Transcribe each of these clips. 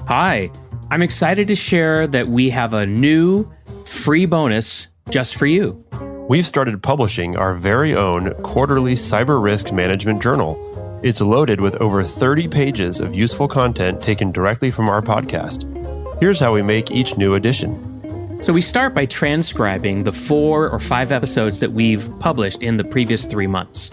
Hi, I'm excited to share that we have a new free bonus just for you. We've started publishing our very own quarterly cyber risk management journal. It's loaded with over 30 pages of useful content taken directly from our podcast. Here's how we make each new edition. So we start by transcribing the 4 or 5 episodes that we've published in the previous 3 months.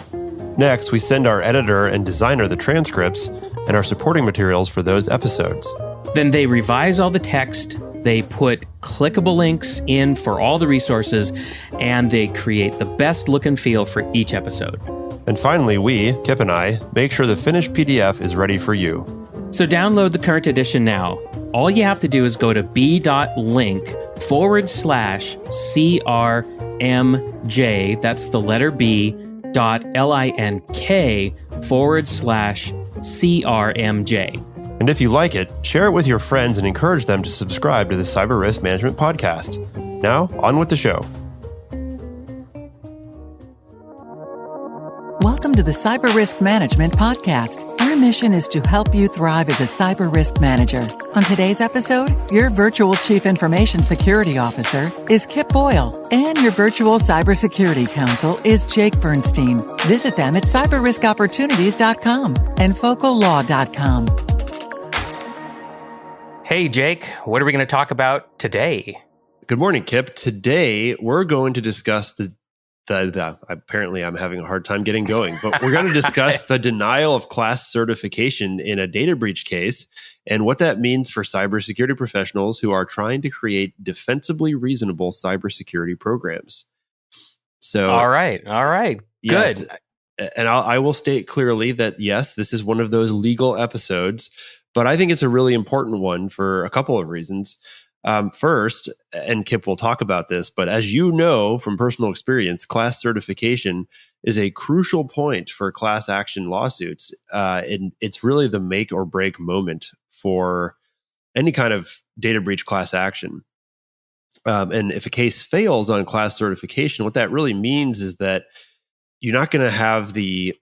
Next, we send our editor and designer the transcripts and our supporting materials for those episodes. Then they revise all the text, they put clickable links in for all the resources, and they create the best look and feel for each episode. And finally, we, Kip and I, make sure the finished PDF is ready for you. So download the current edition now. All you have to do is go to b.link/CRMJ, that's the letter B, .link/CRMJ. And if you like it, share it with your friends and encourage them to subscribe to the Cyber Risk Management Podcast. Now, on with the show. Welcome to the Cyber Risk Management Podcast. Our mission is to help you thrive as a cyber risk manager. On today's episode, your virtual Chief Information Security Officer is Kip Boyle, and your virtual Cybersecurity Counsel is Jake Bernstein. Visit them at cyberriskopportunities.com and focallaw.com. Hey, Jake, what are we going to talk about today? Good morning, Kip. Today, we're going to discuss apparently I'm having a hard time getting going, but we're going to discuss the denial of class certification in a data breach case and what that means for cybersecurity professionals who are trying to create defensibly reasonable cybersecurity programs. So, all right. Yes, good. And I will state clearly that, yes, this is one of those legal episodes, but I think it's a really important one for a couple of reasons. First, and Kip will talk about this, but as you know from personal experience, class certification is a crucial point for class action lawsuits. And it's really the make or break moment for any kind of data breach class action. And if a case fails on class certification, what that really means is that you're not going to have the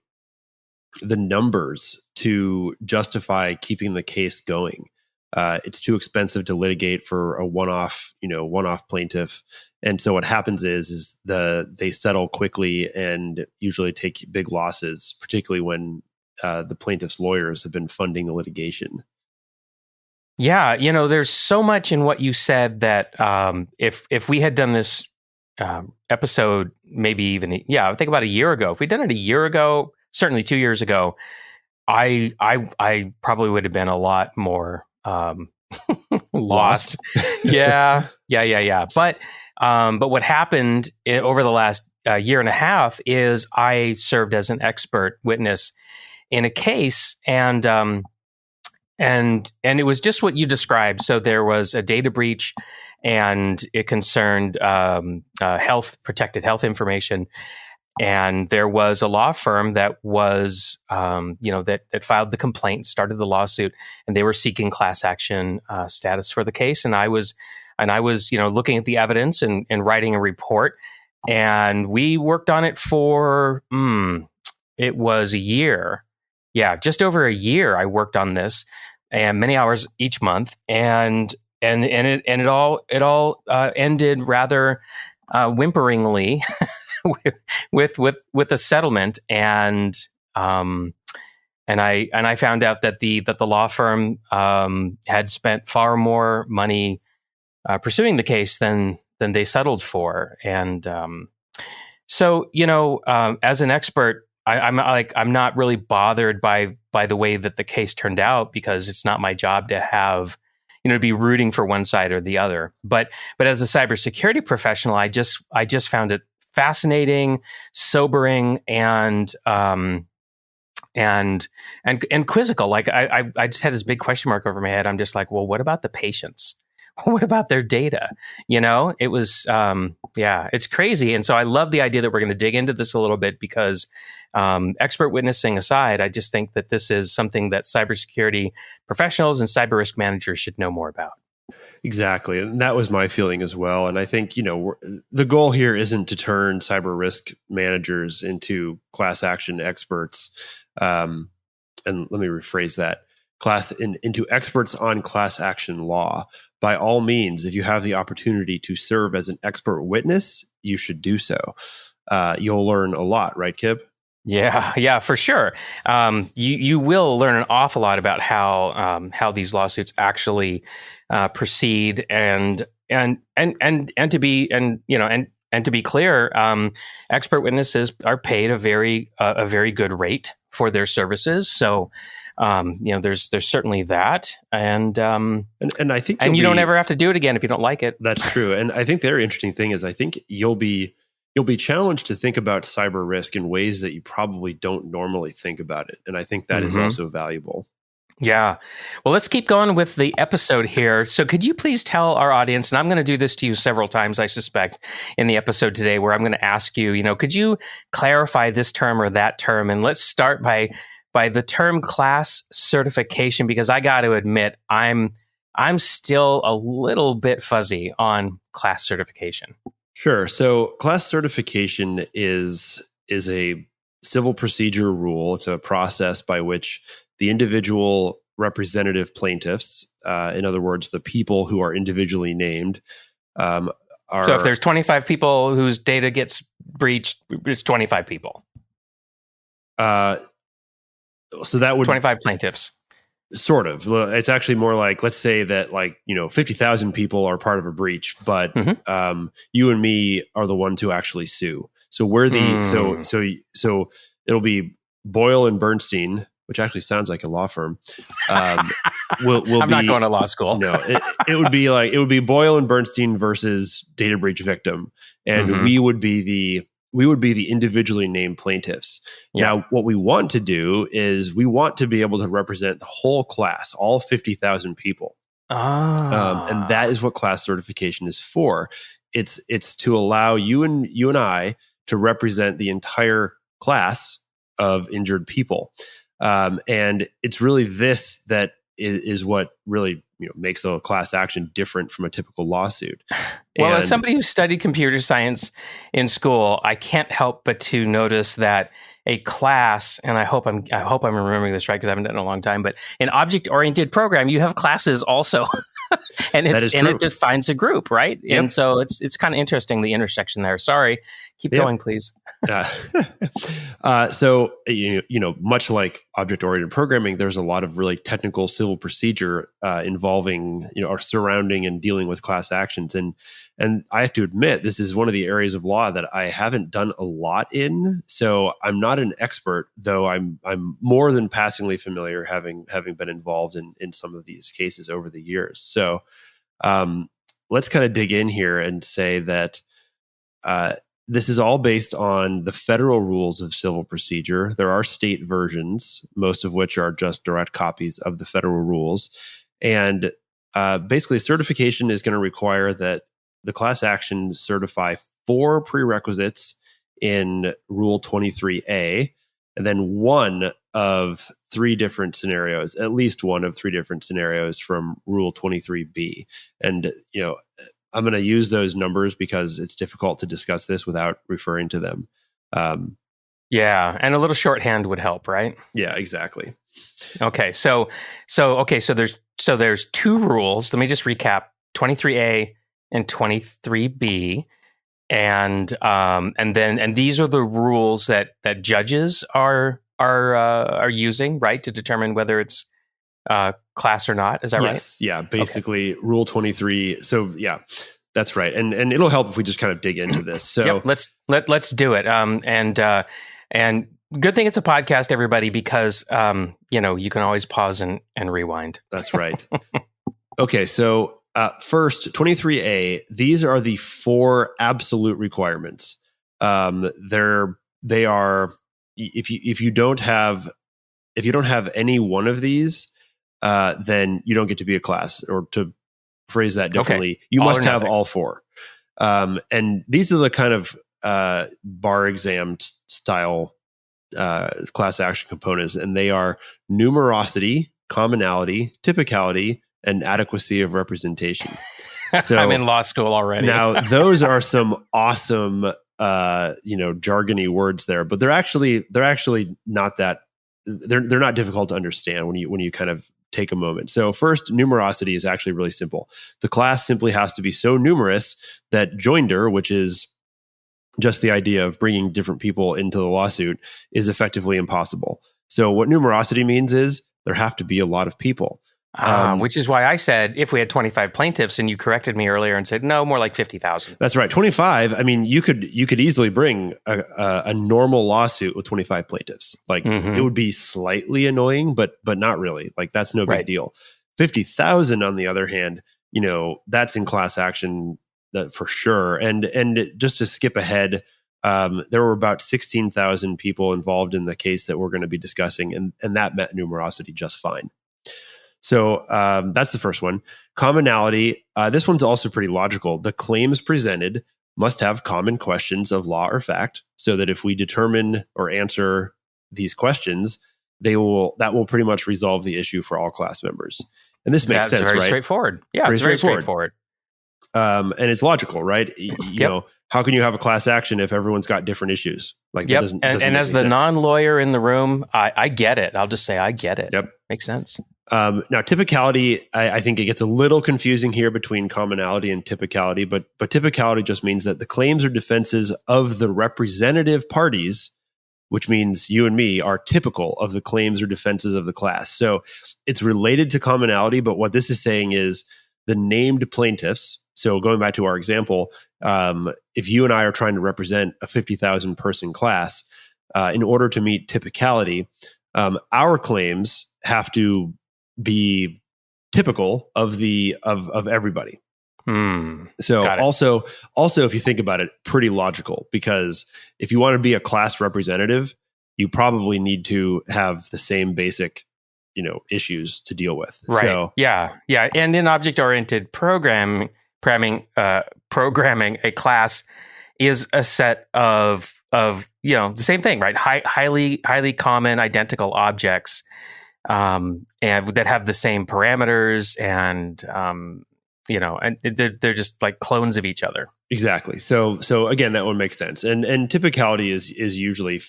numbers to justify keeping the case going. It's too expensive to litigate for a one-off plaintiff, and so what happens is they settle quickly and usually take big losses, particularly when the plaintiff's lawyers have been funding the litigation. Yeah, there's so much in what you said that if we had done this episode, maybe even I think about a year ago. If we'd done it a year ago, certainly 2 years ago, I probably would have been a lot more lost. Yeah. But what happened over the last year and a half is I served as an expert witness in a case, and it was just what you described. So there was a data breach, and it concerned protected health information. And there was a law firm that was, that filed the complaint, started the lawsuit, and they were seeking class action status for the case. And I was, looking at the evidence and writing a report. And we worked on it for, it was a year. Yeah, just over a year. I worked on this, and many hours each month, and it all ended rather whimperingly. with a settlement, and I found out that the law firm had spent far more money pursuing the case than they settled for, and so as an expert, I'm not really bothered by the way that the case turned out, because it's not my job to have to be rooting for one side or the other. But as a cybersecurity professional, I just found it fascinating, sobering, and quizzical. Like I just had this big question mark over my head. I'm just like, well, what about the patients? What about their data? It was, it's crazy. And so I love the idea that we're going to dig into this a little bit, because expert witnessing aside, I just think that this is something that cybersecurity professionals and cyber risk managers should know more about. Exactly. And that was my feeling as well. And I think, the goal here isn't to turn cyber risk managers into class action experts. And let me rephrase that. into experts on class action law. By all means, if you have the opportunity to serve as an expert witness, you should do so. You'll learn a lot, right, Kip? Yeah, for sure. You will learn an awful lot about how these lawsuits actually proceed, and to be clear, expert witnesses are paid a very good rate for their services. So, there's certainly that, and I think you don't ever have to do it again if you don't like it. That's true. And I think the very interesting thing is I think you'll be challenged to think about cyber risk in ways that you probably don't normally think about it. And I think that is also valuable. Yeah. Well, let's keep going with the episode here. So could you please tell our audience, and I'm going to do this to you several times, I suspect, in the episode today, where I'm going to ask you, could you clarify this term or that term? And let's start by the term class certification, because I got to admit, I'm still a little bit fuzzy on class certification. Sure. So class certification is a civil procedure rule. It's a process by which the individual representative plaintiffs, in other words, the people who are individually named, are. So if there's 25 people whose data gets breached, it's 25 people. So that would 25 plaintiffs. Sort of. It's actually more like, let's say that 50,000 people are part of a breach, but you and me are the ones who actually sue. So we're the so it'll be Boyle and Bernstein, which actually sounds like a law firm. I'm not going to law school. No, it would be Boyle and Bernstein versus data breach victim, and we would be the individually named plaintiffs. Yeah. Now, what we want to do is we want to be able to represent the whole class, all 50,000 people. And that is what class certification is for. It's to allow you and I to represent the entire class of injured people. And it's really this that is what really makes a class action different from a typical lawsuit. Well, as somebody who studied computer science in school, I can't help but to notice that a class, and I hope I'm remembering this right because I haven't done it in a long time, but an object-oriented program, you have classes also. and it defines a group, right? Yep. And so it's kind of interesting, the intersection there. Sorry. Keep going, please. So, much like object-oriented programming, there's a lot of really technical civil procedure involving, or surrounding and dealing with class actions. And I have to admit, this is one of the areas of law that I haven't done a lot in. So I'm not an expert, though I'm more than passingly familiar, having been involved in some of these cases over the years. So let's kind of dig in here and say that this is all based on the federal rules of civil procedure. There are state versions, most of which are just direct copies of the federal rules. And basically, certification is going to require that the class action certify 4 prerequisites in Rule 23A, and then one of 3 different scenarios, at least one of 3 different scenarios from Rule 23B. And, I'm going to use those numbers because it's difficult to discuss this without referring to them. Yeah, and a little shorthand would help, right? Yeah, exactly. Okay, so there's 2 rules. Let me just recap: 23A and 23B, and these are the rules that judges are using, right, to determine whether it's class or not. Is that right? Yes. Yeah. Basically, okay. Rule 23. So yeah, that's right. And it'll help if we just kind of dig into this. So let's do it. And good thing it's a podcast, everybody, because you can always pause and rewind. That's right. Okay. So first, 23A. These are the 4 absolute requirements. They are. If you don't have any one of these, then you don't get to be a class. Or to phrase that differently, you must have all 4. And these are the kind of bar exam style class action components, and they are numerosity, commonality, typicality, and adequacy of representation. So I'm in law school already. Now, those are some awesome, jargony words there, but they're actually not that. They're not difficult to understand when you kind of take a moment. So first, numerosity is actually really simple. The class simply has to be so numerous that joinder, which is just the idea of bringing different people into the lawsuit, is effectively impossible. So what numerosity means is there have to be a lot of people. Which is why I said if we had 25 plaintiffs, and you corrected me earlier and said, no, more like 50,000. That's right. 25. I mean, you could easily bring a normal lawsuit with 25 plaintiffs. Like it would be slightly annoying, but not really. Like that's no big deal. 50,000 on the other hand, that's in class action for sure. And just to skip ahead, there were about 16,000 people involved in the case that we're going to be discussing, and that met numerosity just fine. So that's the first one. Commonality. This one's also pretty logical. The claims presented must have common questions of law or fact, so that if we determine or answer these questions, that will pretty much resolve the issue for all class members. And this makes sense, very right? Straightforward. Yeah, it's very straightforward. And it's logical, right? How can you have a class action if everyone's got different issues? Like that doesn't and as the non-lawyer in the room, I get it. I'll just say I get it. Yep. Makes sense. Now, typicality, I think it gets a little confusing here between commonality and typicality, but typicality just means that the claims or defenses of the representative parties, which means you and me, are typical of the claims or defenses of the class. So it's related to commonality, but what this is saying is the named plaintiffs. So going back to our example, if you and I are trying to represent a 50,000 person class, in order to meet typicality, our claims have to be typical of everybody. So also if you think about it, pretty logical, because if you want to be a class representative, you probably need to have the same basic issues to deal with. Right. So, yeah. And in object-oriented programming, a class is a set of the same thing, right? Highly common identical objects, and that have the same parameters, and and they're just like clones of each other. Exactly. So again, that one makes sense. And typicality is usually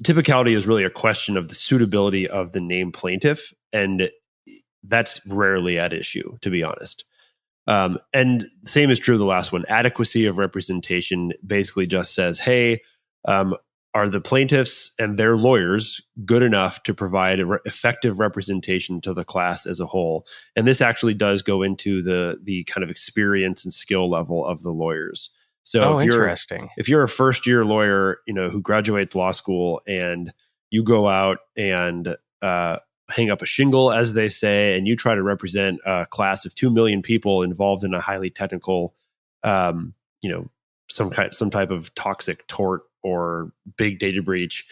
typicality is really a question of the suitability of the named plaintiff, and that's rarely at issue, to be honest. And the same is true of the last one. Adequacy of representation basically just says, hey, are the plaintiffs and their lawyers good enough to provide effective representation to the class as a whole? And this actually does go into the kind of experience and skill level of the lawyers. So if you're a first year lawyer, who graduates law school, and you go out and hang up a shingle, as they say, and you try to represent a class of 2 million people involved in a highly technical, some type of toxic tort or big data breach,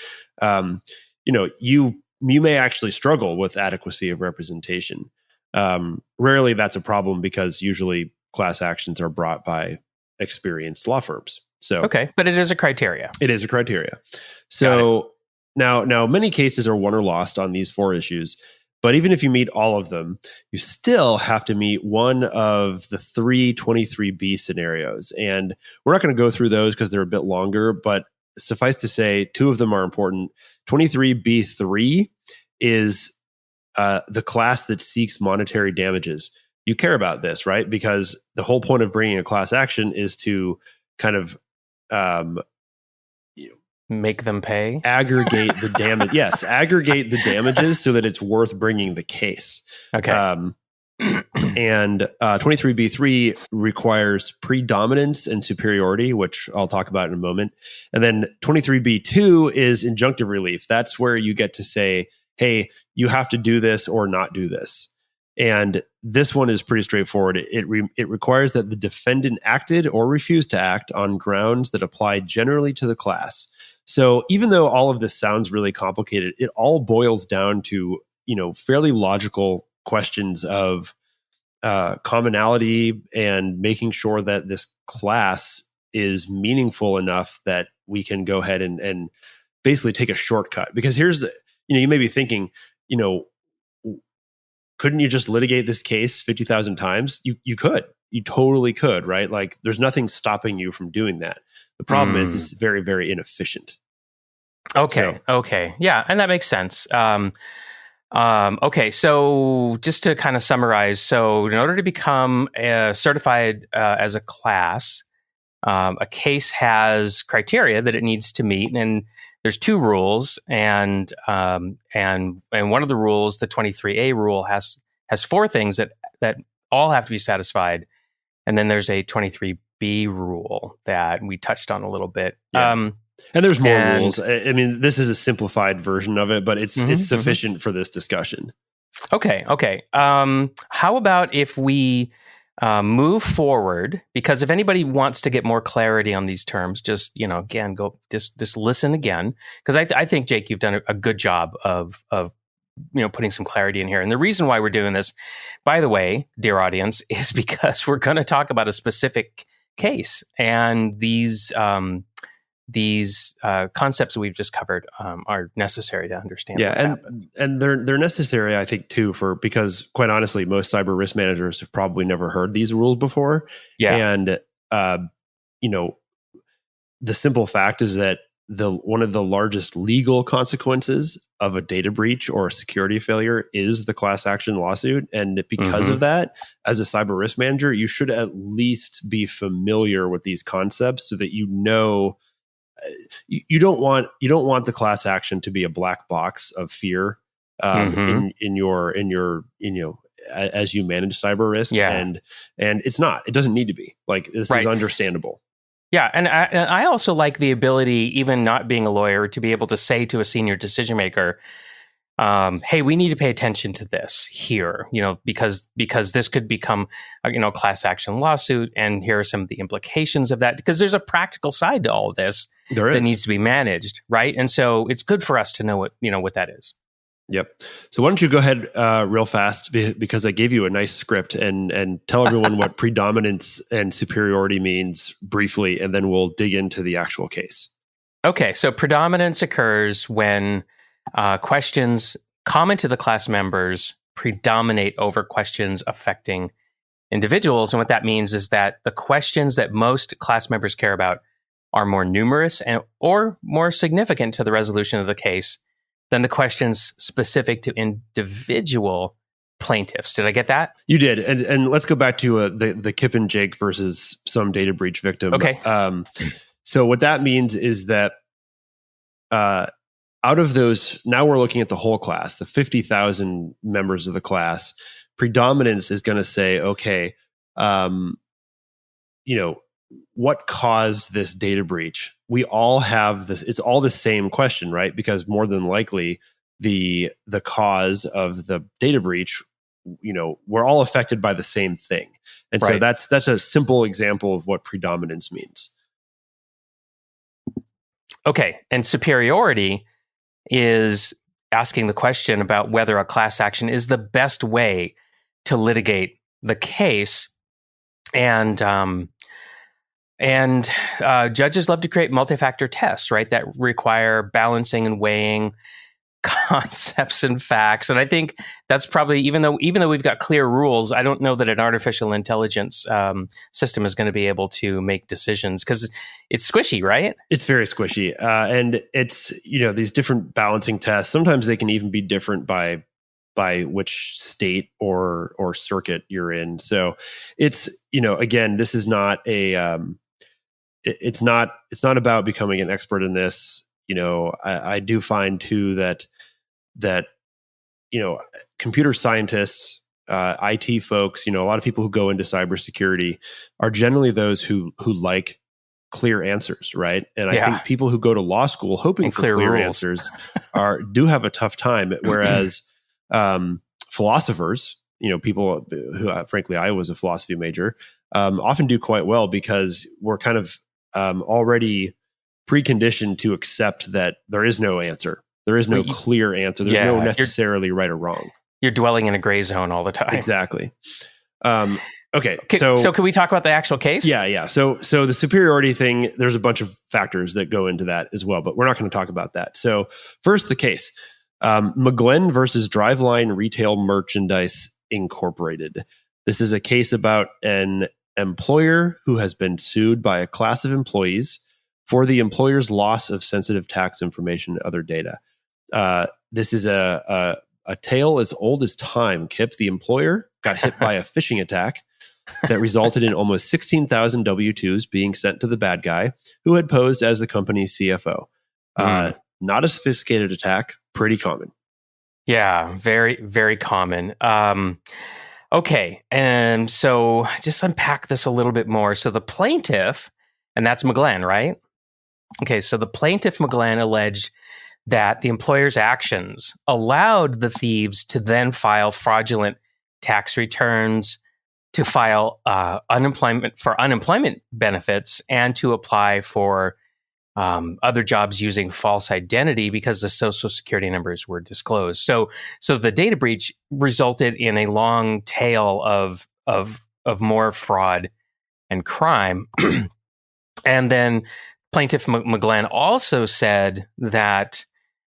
you may actually struggle with adequacy of representation. Rarely that's a problem, because usually class actions are brought by experienced law firms. So okay, but it is a criteria. It is a criteria. So now many cases are won or lost on these 4 issues, but even if you meet all of them, you still have to meet one of the 3 23B scenarios. And we're not going to go through those because they're a bit longer, but suffice to say, 2 of them are important. 23B3 is the class that seeks monetary damages. You care about this, right? Because the whole point of bringing a class action is to kind of make them pay, aggregate the damage. Yes, aggregate the damages so that it's worth bringing the case. Okay. And 23B3 requires predominance and superiority, which I'll talk about in a moment. And then 23B2 is injunctive relief. That's where you get to say, hey, you have to do this or not do this. And this one is pretty straightforward. It requires that the defendant acted or refused to act on grounds that apply generally to the class. So even though all of this sounds really complicated, it all boils down to, fairly logical questions of commonality and making sure that this class is meaningful enough that we can go ahead and basically take a shortcut. Because here's, you may be thinking, couldn't you just litigate this case 50,000 times? You could. You totally could, right? Like there's nothing stopping you from doing that. The problem is it's very, very inefficient. Okay. Yeah. And that makes sense. Okay, so just to kind of summarize, so in order to become certified as a class, a case has criteria that it needs to meet, and there's 2 rules, and one of the rules, the 23A rule, has 4 things that all have to be satisfied, and then there's a 23B rule that we touched on a little bit. Yeah. And there's more rules. I mean, this is a simplified version of it, but it's sufficient for this discussion. Okay. How about if we move forward? Because if anybody wants to get more clarity on these terms, just again, go just listen again. Because I think, Jake, you've done a good job of putting some clarity in here. And the reason why we're doing this, by the way, dear audience, is because we're going to talk about a specific case, and these concepts that we've just covered are necessary to understand. Yeah, and they're necessary, I think, too, because quite honestly, most cyber risk managers have probably never heard these rules before. Yeah, and the simple fact is that one of the largest legal consequences of a data breach or a security failure is the class action lawsuit, and because of that, as a cyber risk manager, you should at least be familiar with these concepts so that you don't want the class action to be a black box of fear in your as you manage cyber risk. Yeah. And it's not. It doesn't need to be. Like, this is understandable. Yeah, and I also like the ability, even not being a lawyer, to be able to say to a senior decision maker, hey, we need to pay attention to this here, because this could become a class action lawsuit, and here are some of the implications of that, because there's a practical side to all of this that needs to be managed, right? And so it's good for us to know what that is. Yep. So why don't you go ahead real fast, because I gave you a nice script, and tell everyone what predominance and superiority means briefly, and then we'll dig into the actual case. Okay. So predominance occurs when questions common to the class members predominate over questions affecting individuals. And what that means is that the questions that most class members care about are more numerous or more significant to the resolution of the case than the questions specific to individual plaintiffs. Did I get that? You did. And let's go back to the Kip and Jake versus some data breach victim. Okay. So what that means is that out of those, now we're looking at the whole class, the 50,000 members of the class. Predominance is going to say, okay, what caused this data breach? We all have this. It's all the same question, right? Because more than likely, the cause of the data breach, we're all affected by the same thing, and so that's a simple example of what predominance means. Okay, and superiority is asking the question about whether a class action is the best way to litigate the case, and judges love to create multi-factor tests, right, that require balancing and weighing concepts and facts. And I think that's probably, even though we've got clear rules, I don't know that an artificial intelligence system is going to be able to make decisions, because it's squishy, right? It's very squishy. And it's, these different balancing tests, sometimes they can even be different by which state or circuit you're in. So it's, again, this is not it's not about becoming an expert in this. I do find too that computer scientists, IT folks, a lot of people who go into cybersecurity are generally those who like clear answers, right? And I think people who go to law school hoping for clear answers do have a tough time. Whereas philosophers, people who, frankly, I was a philosophy major, often do quite well, because we're kind of already preconditioned to accept that there is no answer. There is no clear answer. There's no necessarily right or wrong. You're dwelling in a gray zone all the time. Exactly. Okay. So can we talk about the actual case? Yeah. So the superiority thing, there's a bunch of factors that go into that as well, but we're not going to talk about that. So first, the case. Mcglenn versus Driveline Retail Merchandise Incorporated. This is a case about an employer who has been sued by a class of employees for the employer's loss of sensitive tax information and other data. This is a a tale as old as time, Kip. The employer got hit by a phishing attack that resulted in almost 16,000 W-2s being sent to the bad guy who had posed as the company's CFO. Not a sophisticated attack, pretty common. Yeah, very, very common. Okay, and so just unpack this a little bit more. So the plaintiff, and that's Mcglenn, right? Okay, so the plaintiff, Mcglenn, alleged that the employer's actions allowed the thieves to then file fraudulent tax returns, to file unemployment benefits, and to apply for other jobs using false identity because the Social Security numbers were disclosed. So the data breach resulted in a long tail of more fraud and crime. And then Plaintiff Mcglenn also said that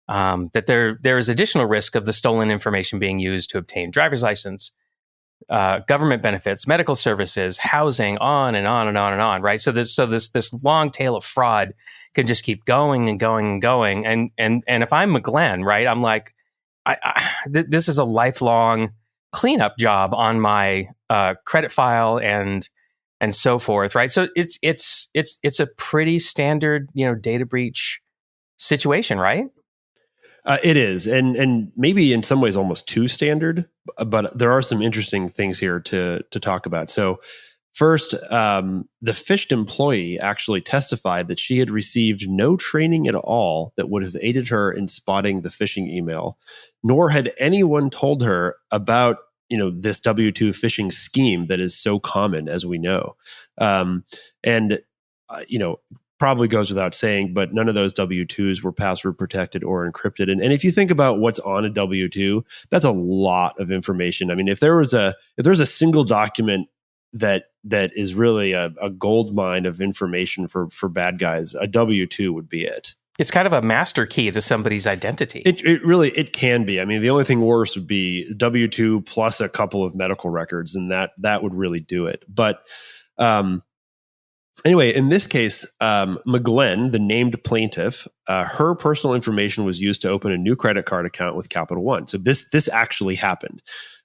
there is additional risk of the stolen information being used to obtain driver's license, government benefits, medical services, housing, on and on and on and on. Right. So this long tail of fraud can just keep going and going and going. And if I'm Mcglenn, right, I'm like, this is a lifelong cleanup job on my credit file and so forth. Right. So it's a pretty standard, data breach situation, right? It is, and maybe in some ways almost too standard, but there are some interesting things here to talk about. So first, the phished employee actually testified that she had received no training at all that would have aided her in spotting the phishing email, nor had anyone told her about this W-2 phishing scheme that is so common, as we know. Probably goes without saying, but none of those W-2s were password protected or encrypted. And if you think about what's on a W-2, that's a lot of information. I mean, if there's a single document that is really a gold mine of information for bad guys, a W-2 would be it. It's kind of a master key to somebody's identity. It really can be. I mean, the only thing worse would be W-2 plus a couple of medical records, and that would really do it. But anyway, in this case, Mcglenn, the named plaintiff, her personal information was used to open a new credit card account with Capital One. So this actually happened.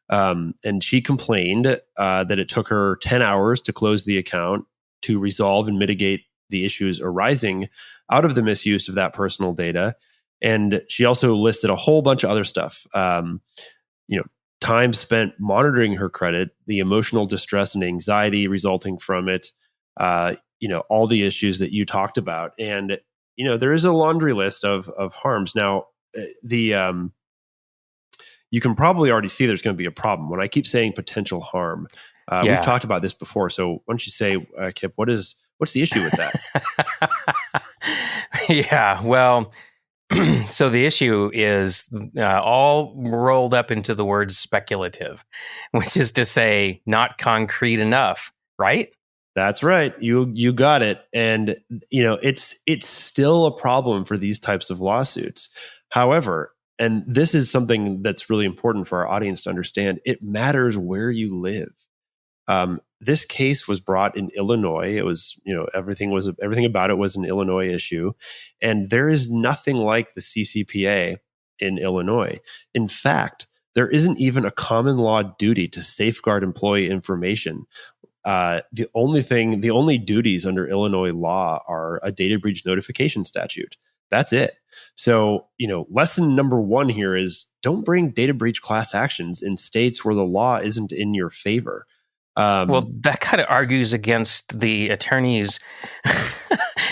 And she complained that it took her 10 hours to close the account to resolve and mitigate the issues arising out of the misuse of that personal data. And she also listed a whole bunch of other stuff. Time spent monitoring her credit, the emotional distress and anxiety resulting from it, all the issues that you talked about. And, there is a laundry list of harms. Now, you can probably already see there's going to be a problem. When I keep saying potential harm, we've talked about this before. So why don't you say, Kip, what's the issue with that? Yeah, well, so the issue is all rolled up into the word speculative, which is to say not concrete enough, right? That's right. You got it. And it's still a problem for these types of lawsuits. However, and this is something that's really important for our audience to understand, it matters where you live. This case was brought in Illinois. It was, everything about it was an Illinois issue. And there is nothing like the CCPA in Illinois. In fact, there isn't even a common law duty to safeguard employee information. The only duties under Illinois law are a data breach notification statute. That's it. So, lesson number one here is don't bring data breach class actions in states where the law isn't in your favor. Well, that kind of argues against the attorneys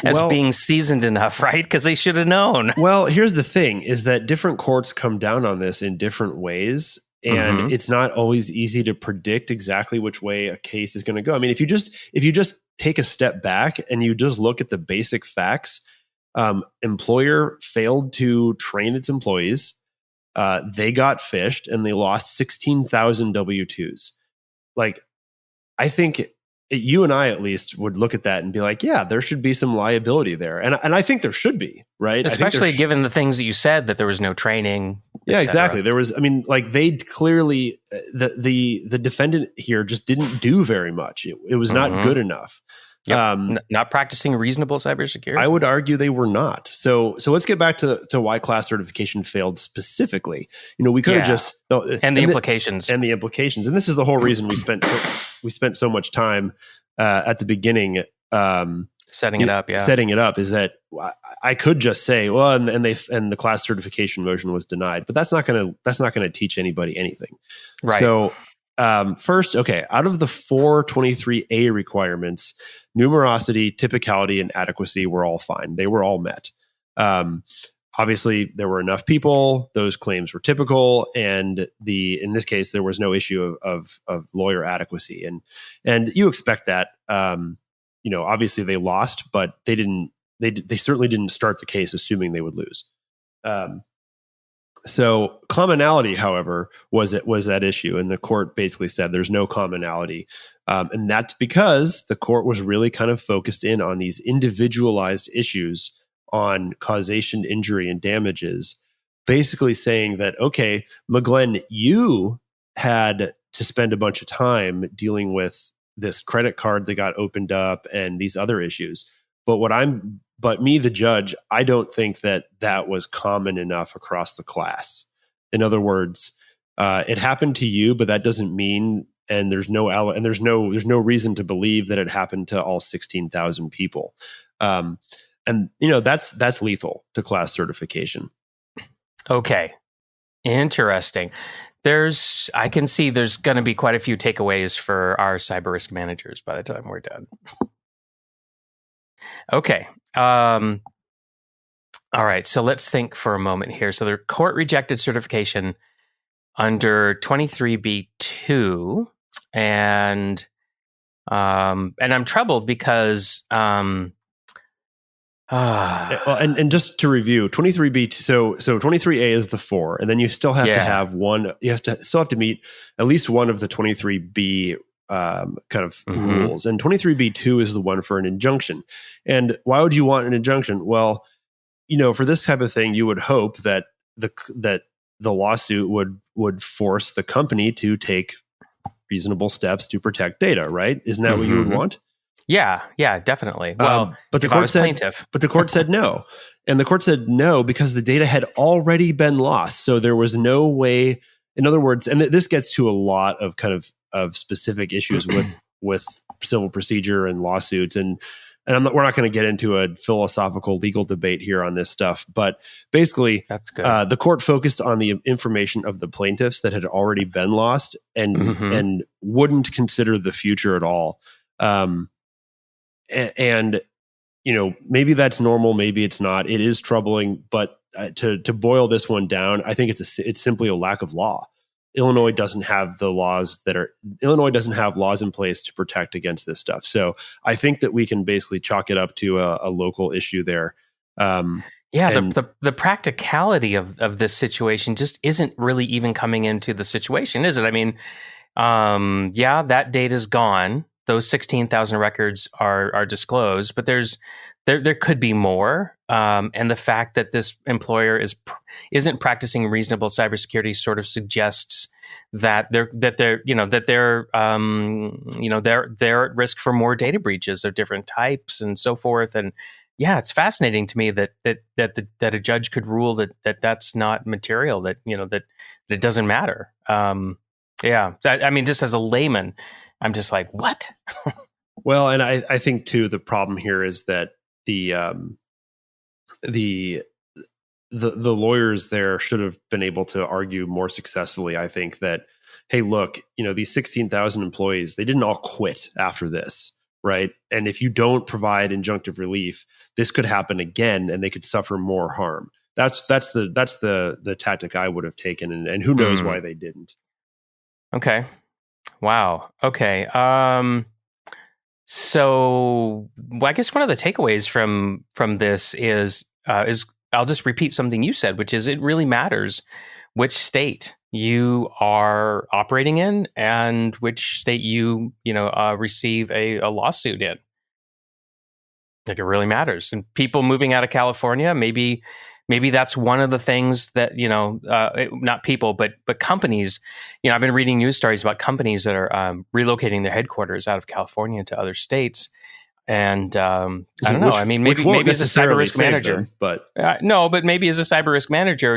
being seasoned enough, right? Because they should have known. Well, here's the thing is that different courts come down on this in different ways. And it's not always easy to predict exactly which way a case is going to go. I mean, if you just take a step back and you just look at the basic facts, employer failed to train its employees. They got phished and they lost 16,000 W-2s. Like, I think you and I at least would look at that and be like, yeah, there should be some liability there. And I think there should be, right? Especially given the things that you said, that there was no training. Yeah, exactly. There was, they clearly, the defendant here just didn't do very much. It was not good enough. Yep. Not practicing reasonable cybersecurity. I would argue they were not. So let's get back to why class certification failed specifically. We could have just and the implications. And this is the whole reason we spent so much time at the beginning setting it up. Setting it up is that I could just say, well, and the class certification motion was denied, but that's not going to teach anybody anything. Right. So first, okay, out of the 423A requirements, numerosity, typicality, and adequacy were all fine. They were all met. Obviously, there were enough people. Those claims were typical, and in this case, there was no issue of lawyer adequacy, and you expect that. Obviously, they lost, but they didn't. They certainly didn't start the case assuming they would lose. So commonality, however, was that issue, and the court basically said there's no commonality, and that's because the court was really kind of focused in on these individualized issues on causation, injury, and damages, basically saying that, okay, Mcglenn, you had to spend a bunch of time dealing with this credit card that got opened up and these other issues, but me, the judge, I don't think that was common enough across the class. In other words, it happened to you, but that doesn't mean, and there's no reason to believe that it happened to all 16,000 people. And that's lethal to class certification. Okay, interesting. I can see there's going to be quite a few takeaways for our cyber risk managers by the time we're done. Okay. All right. So let's think for a moment here. So the court rejected certification under 23B2, and I'm troubled because and just to review, 23B, so 23A is the 4, and then you still have to have one. You still have to meet at least one of the 23B kind of rules, and 23B2 is the one for an injunction. And why would you want an injunction? Well, for this type of thing, you would hope that the lawsuit would force the company to take reasonable steps to protect data, right? Isn't that what you would want? Yeah, definitely. Well, but the court said no. And the court said no because the data had already been lost. So there was no way, in other words, and this gets to a lot of kind of specific issues with civil procedure and lawsuits. And we're not going to get into a philosophical legal debate here on this stuff, but basically, that's good. The court focused on the information of the plaintiffs that had already been lost and wouldn't consider the future at all. And maybe that's normal, maybe it's not. It is troubling, but to boil this one down, I think it's simply a lack of law. Illinois doesn't have laws in place to protect against this stuff. So I think that we can basically chalk it up to a local issue there. The practicality of this situation just isn't really even coming into the situation, is it? I mean, that data's gone. Those 16,000 records are disclosed, but there could be more. And the fact that this employer isn't practicing reasonable cybersecurity sort of suggests that they're at risk for more data breaches of different types and so forth. And yeah, it's fascinating to me that a judge could rule that's not material, that it doesn't matter. I mean, just as a layman, I'm just like, what? Well, and I think too, the problem here is that the lawyers there should have been able to argue more successfully. I think that, hey, look, these 16,000 employees, they didn't all quit after this, right? And if you don't provide injunctive relief, this could happen again, and they could suffer more harm. That's the tactic I would have taken, and who knows why they didn't. Okay. Wow. Okay. So I guess one of the takeaways from this is I'll just repeat something you said, which is it really matters which state you are operating in and which state you receive a lawsuit in. Like, it really matters. And people moving out of California, maybe that's one of the things that, not people, but companies, I've been reading news stories about companies that are relocating their headquarters out of California to other states. And I don't know. I mean, maybe as a cyber risk manager, but no, but maybe as a cyber risk manager,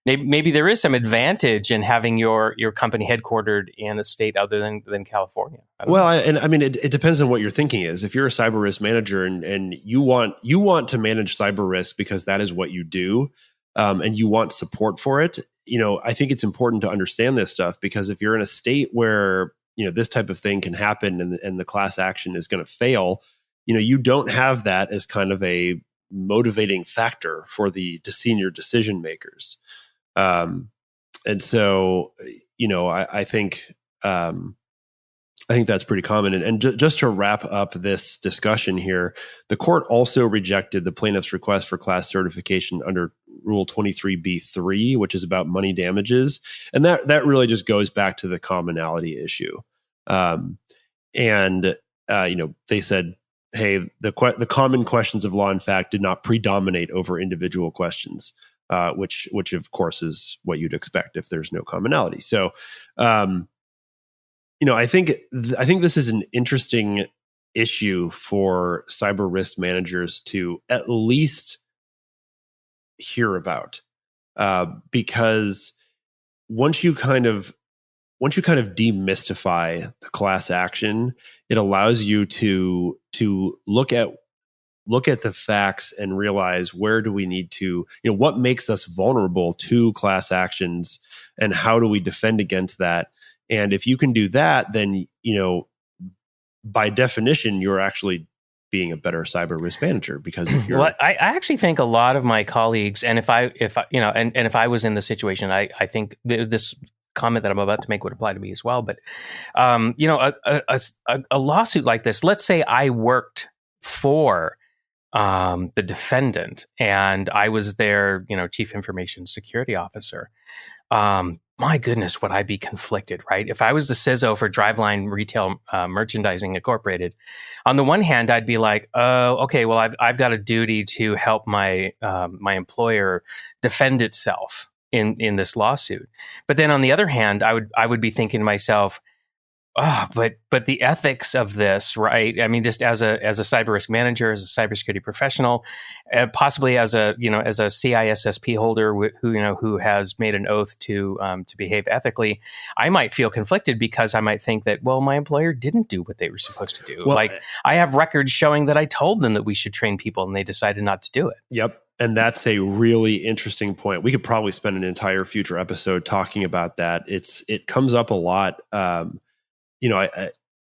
maybe there is some advantage in having your company headquartered in a state other than California. I mean, it depends on what your thinking is. If you're a cyber risk manager and you want to manage cyber risk because that is what you do, and you want support for it, I think it's important to understand this stuff, because if you're in a state where this type of thing can happen and the class action is going to fail, you don't have that as kind of a motivating factor for the senior decision makers. And so, I think that's pretty common. And just to wrap up this discussion here, the court also rejected the plaintiff's request for class certification under Rule 23b3, which is about money damages. And that really just goes back to the commonality issue. They said, hey, the common questions of law and fact did not predominate over individual questions. Which of course is what you'd expect if there's no commonality. So, I think this is an interesting issue for cyber risk managers to at least hear about, because once you kind of demystify the class action, it allows you to look at the facts and realize where do we need to, what makes us vulnerable to class actions and how do we defend against that? And if you can do that, then, by definition, you're actually being a better cyber risk manager, because if you're... Well, I actually think a lot of my colleagues, and if I was in the situation, I think this comment that I'm about to make would apply to me as well. But, a lawsuit like this, let's say I worked for the defendant and I was their, chief information security officer. My goodness, would I be conflicted, right? If I was the CISO for Driveline Retail Merchandising Incorporated, on the one hand, I'd be like, oh, okay, well, I've got a duty to help my employer defend itself in this lawsuit. But then on the other hand, I would be thinking to myself, oh, but the ethics of this, right? I mean, just as a cyber risk manager, as a cybersecurity professional, possibly as a CISSP holder who has made an oath to behave ethically, I might feel conflicted because I might think that, well, my employer didn't do what they were supposed to do. Well, like I have records showing that I told them that we should train people and they decided not to do it. Yep. And that's a really interesting point. We could probably spend an entire future episode talking about that. It comes up a lot.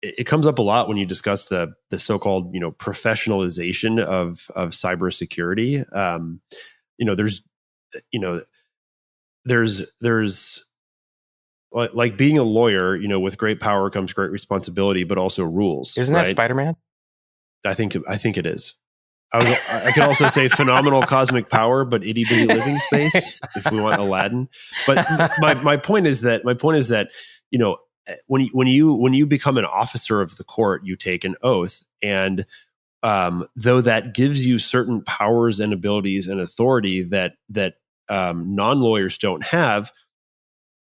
It comes up a lot when you discuss the so-called professionalization of cybersecurity. There's like being a lawyer. With great power comes great responsibility, but also rules. Isn't that Spider-Man? I think it is. I could also say phenomenal cosmic power, but itty bitty living space if we want Aladdin. But my point is that when you become an officer of the court, you take an oath, and though that gives you certain powers and abilities and authority that non-lawyers don't have,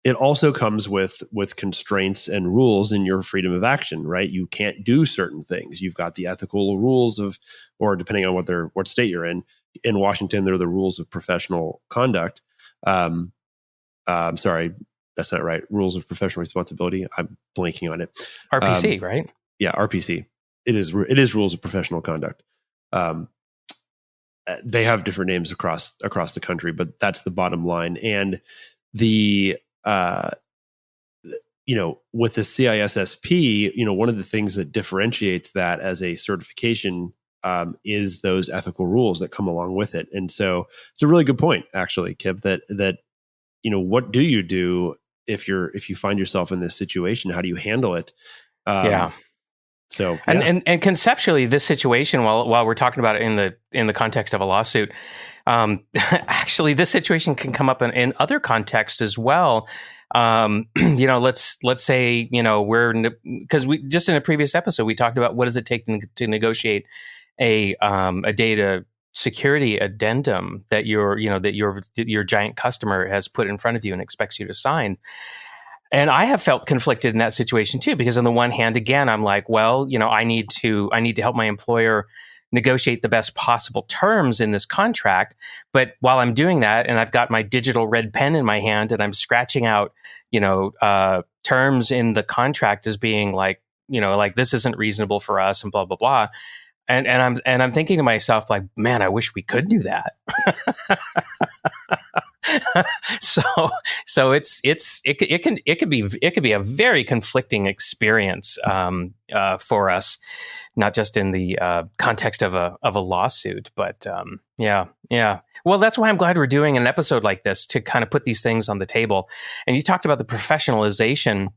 it also comes with constraints and rules in your freedom of action, right? You can't do certain things. You've got the ethical rules or depending on what state you're in. In Washington, they're the rules of professional conduct. Sorry. That's not right. Rules of professional responsibility. I'm blanking on it. RPC, right? Yeah, RPC. It is rules of professional conduct. They have different names across the country, but that's the bottom line. And the with the CISSP, one of the things that differentiates that as a certification is those ethical rules that come along with it. And so it's a really good point, actually, Kip, that what do you do if you find yourself in this situation? How do you handle it? So and conceptually, this situation, while we're talking about it in the context of a lawsuit, actually, this situation can come up in other contexts as well. Let's say because we just in a previous episode we talked about what does it take to negotiate a data security addendum that your giant customer has put in front of you and expects you to sign. And I have felt conflicted in that situation too, because on the one hand, again, I'm like, well, I need to help my employer negotiate the best possible terms in this contract. But while I'm doing that, and I've got my digital red pen in my hand, and I'm scratching out, terms in the contract as being like this isn't reasonable for us, and blah blah blah. And I'm thinking to myself, like, man, I wish we could do that. So it could be a very conflicting experience for us, not just in the context of a lawsuit, but yeah. Well, that's why I'm glad we're doing an episode like this, to kind of put these things on the table. And you talked about the professionalization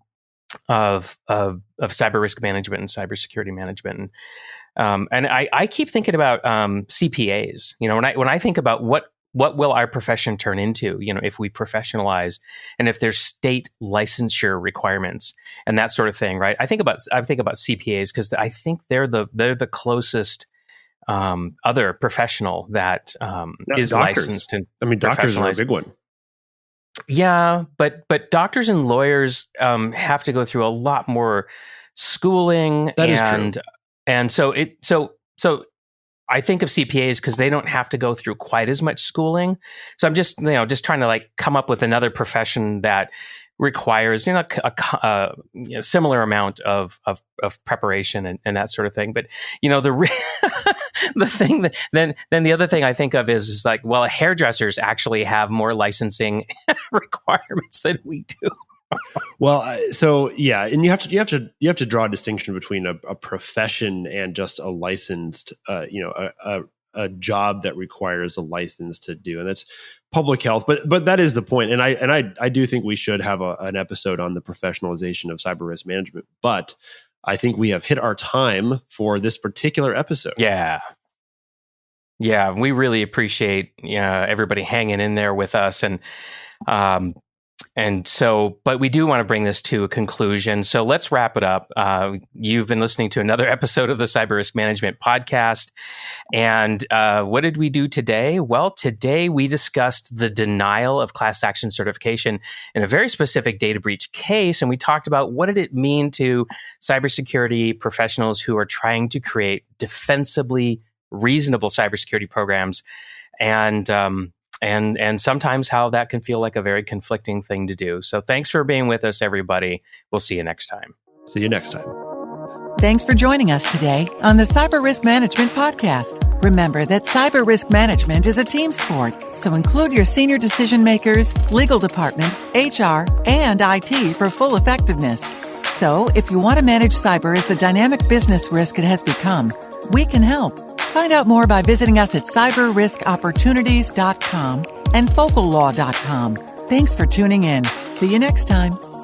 of cyber risk management and cybersecurity management. And I keep thinking about CPAs. When I think about what will our profession turn into, if we professionalize, and if there's state licensure requirements and that sort of thing, right? I think about CPAs because I think they're the closest other professional that is doctors. licensed. And doctors are a big one. Yeah, but doctors and lawyers have to go through a lot more schooling. That is true. And so I think of CPAs because they don't have to go through quite as much schooling. So I'm just trying to like come up with another profession that requires a similar amount of preparation and that sort of thing. But the thing that then the other thing I think of is like, well, hairdressers actually have more licensing requirements than we do. Well, so yeah, and you have to draw a distinction between a profession and just a licensed, a job that requires a license to do, and that's public health. But that is the point, and I do think we should have an episode on the professionalization of cyber risk management. But I think we have hit our time for this particular episode. Yeah, we really appreciate everybody hanging in there with us, and so, but we do want to bring this to a conclusion. So let's wrap it up. You've been listening to another episode of the Cyber Risk Management Podcast. And what did we do today? Well, today we discussed the denial of class action certification in a very specific data breach case. And we talked about what did it mean to cybersecurity professionals who are trying to create defensibly reasonable cybersecurity programs. And sometimes how that can feel like a very conflicting thing to do. So thanks for being with us, everybody. We'll see you next time. See you next time. Thanks for joining us today on the Cyber Risk Management Podcast. Remember that cyber risk management is a team sport, so include your senior decision makers, legal department, HR, and IT for full effectiveness. So if you want to manage cyber as the dynamic business risk it has become, we can help. Find out more by visiting us at cyberriskopportunities.com and focallaw.com. Thanks for tuning in. See you next time.